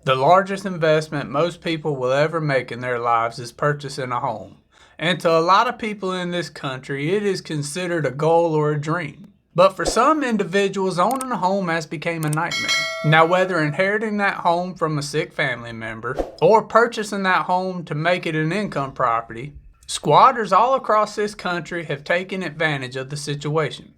The largest investment most people will ever make in their lives is purchasing a home. And to a lot of people in this country, it is considered a goal or a dream. But for some individuals, owning a home has become a nightmare. Now, whether inheriting that home from a sick family member or purchasing that home to make it an income property, squatters all across this country have taken advantage of the situation.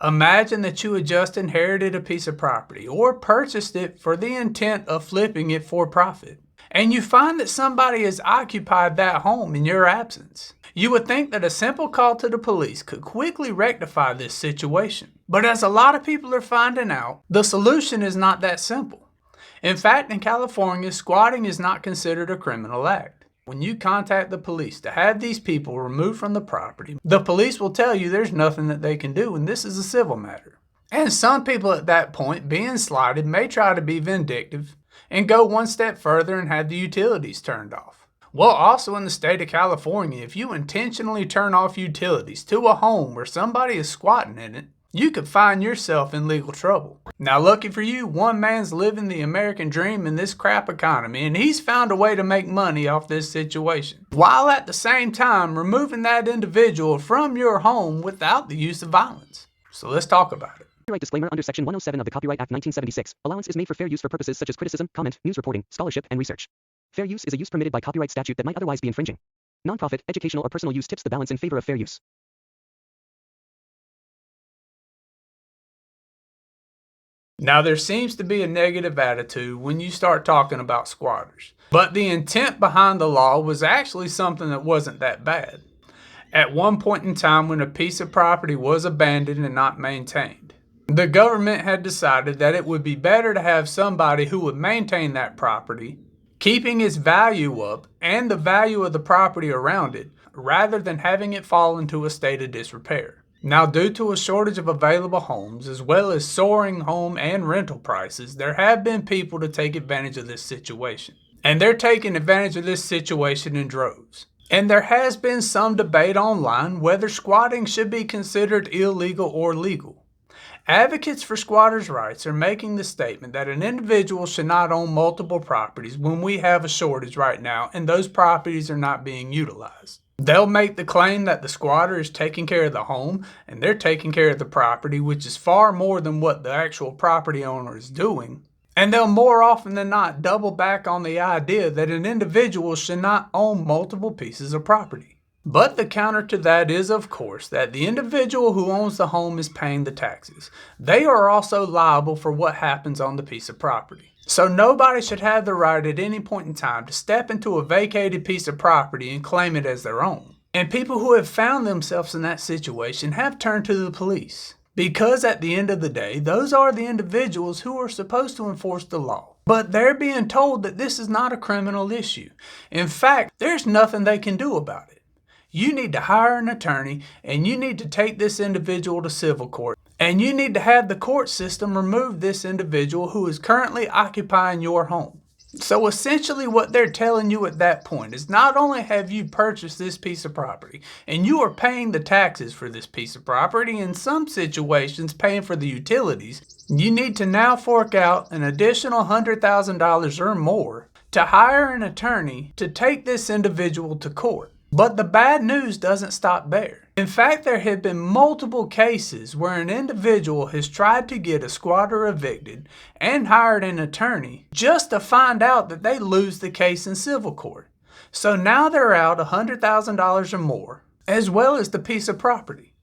Imagine that you had just inherited a piece of property or purchased it for the intent of flipping it for profit, and you find that somebody has occupied that home in your absence. You would think that a simple call to the police could quickly rectify this situation. But as a lot of people are finding out, the solution is not that simple. In fact, in California, squatting is not considered a criminal act. When you contact the police to have these people removed from the property, the police will tell you there's nothing that they can do, and this is a civil matter. And some people at that point, being slighted, may try to be vindictive and go one step further and have the utilities turned off. Well, also in the state of California, if you intentionally turn off utilities to a home where somebody is squatting in it, you could find yourself in legal trouble. Now, lucky for you, one man's living the American dream in this crap economy, and he's found a way to make money off this situation, while at the same time removing that individual from your home without the use of violence. So let's talk about it. Copyright disclaimer under Section 107 of the Copyright Act 1976. Allowance is made for fair use for purposes such as criticism, comment, news reporting, scholarship, and research. Fair use is a use permitted by copyright statute that might otherwise be infringing. Nonprofit, educational, or personal use tips the balance in favor of fair use. Now, there seems to be a negative attitude when you start talking about squatters, but the intent behind the law was actually something that wasn't that bad. At one point in time when a piece of property was abandoned and not maintained, the government had decided that it would be better to have somebody who would maintain that property, keeping its value up and the value of the property around it, rather than having it fall into a state of disrepair. Now, due to a shortage of available homes, as well as soaring home and rental prices, there have been people to take advantage of this situation. And they're taking advantage of this situation in droves. And there has been some debate online whether squatting should be considered illegal or legal. Advocates for squatters' rights are making the statement that an individual should not own multiple properties when we have a shortage right now and those properties are not being utilized. They'll make the claim that the squatter is taking care of the home and they're taking care of the property, which is far more than what the actual property owner is doing. And they'll more often than not double back on the idea that an individual should not own multiple pieces of property. But the counter to that is, of course, that the individual who owns the home is paying the taxes. They are also liable for what happens on the piece of property. So nobody should have the right at any point in time to step into a vacated piece of property and claim it as their own. And people who have found themselves in that situation have turned to the police. Because at the end of the day, those are the individuals who are supposed to enforce the law. But they're being told that this is not a criminal issue. In fact, there's nothing they can do about it. You need to hire an attorney and you need to take this individual to civil court. And you need to have the court system remove this individual who is currently occupying your home. So essentially what they're telling you at that point is not only have you purchased this piece of property and you are paying the taxes for this piece of property, in some situations paying for the utilities, you need to now fork out an additional $100,000 or more to hire an attorney to take this individual to court. But the bad news doesn't stop there. In fact, there have been multiple cases where an individual has tried to get a squatter evicted and hired an attorney just to find out that they lose the case in civil court. So now they're out $100,000 or more, as well as the piece of property.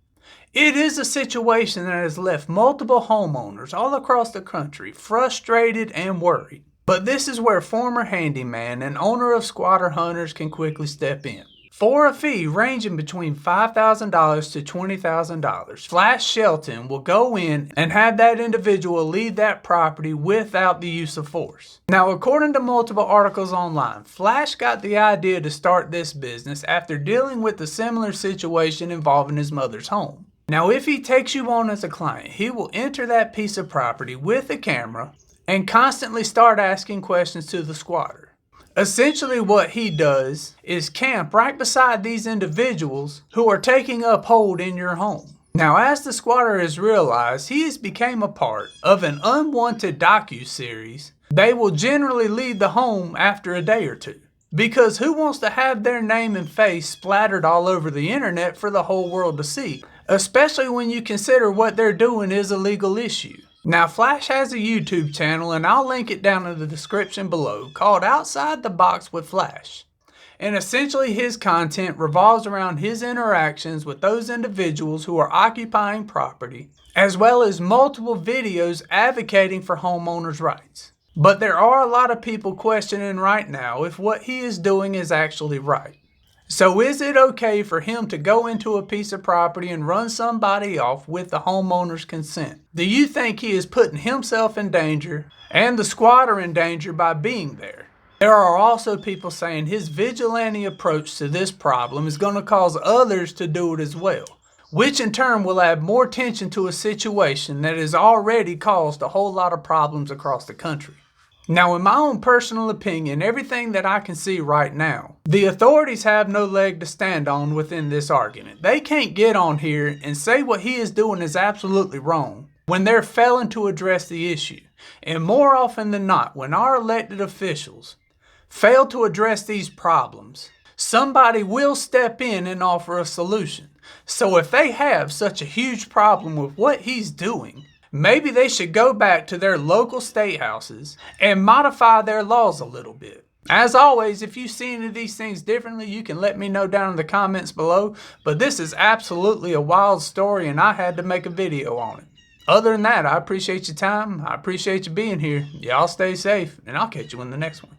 It is a situation that has left multiple homeowners all across the country frustrated and worried. But this is where former handyman and owner of squatter hunters can quickly step in. For a fee ranging between $5,000 to $20,000, Flash Shelton will go in and have that individual leave that property without the use of force. Now, according to multiple articles online, Flash got the idea to start this business after dealing with a similar situation involving his mother's home. Now, if he takes you on as a client, he will enter that piece of property with a camera and constantly start asking questions to the squatter. Essentially what he does is camp right beside these individuals who are taking up hold in your home. Now, as the squatter has realized, he has become a part of an unwanted docu-series they will generally leave the home after a day or two. Because who wants to have their name and face splattered all over the internet for the whole world to see? Especially when you consider what they're doing is a legal issue. Now, Flash has a YouTube channel, and I'll link it down in the description below, called Outside the Box with Flash. And essentially his content revolves around his interactions with those individuals who are occupying property, as well as multiple videos advocating for homeowners' rights. But there are a lot of people questioning right now if what he is doing is actually right. So is it okay for him to go into a piece of property and run somebody off with the homeowner's consent? Do you think he is putting himself in danger and the squatter in danger by being there? There are also people saying his vigilante approach to this problem is going to cause others to do it as well, which in turn will add more tension to a situation that has already caused a whole lot of problems across the country. Now, in my own personal opinion, everything that I can see right now, the authorities have no leg to stand on within this argument. They can't get on here and say what he is doing is absolutely wrong when they're failing to address the issue. And more often than not, when our elected officials fail to address these problems, somebody will step in and offer a solution. So if they have such a huge problem with what he's doing, maybe they should go back to their local state houses and modify their laws a little bit. As always, if you see any of these things differently, you can let me know down in the comments below. But this is absolutely a wild story, and I had to make a video on it. Other than that, I appreciate your time. I appreciate you being here. Y'all stay safe, and I'll catch you in the next one.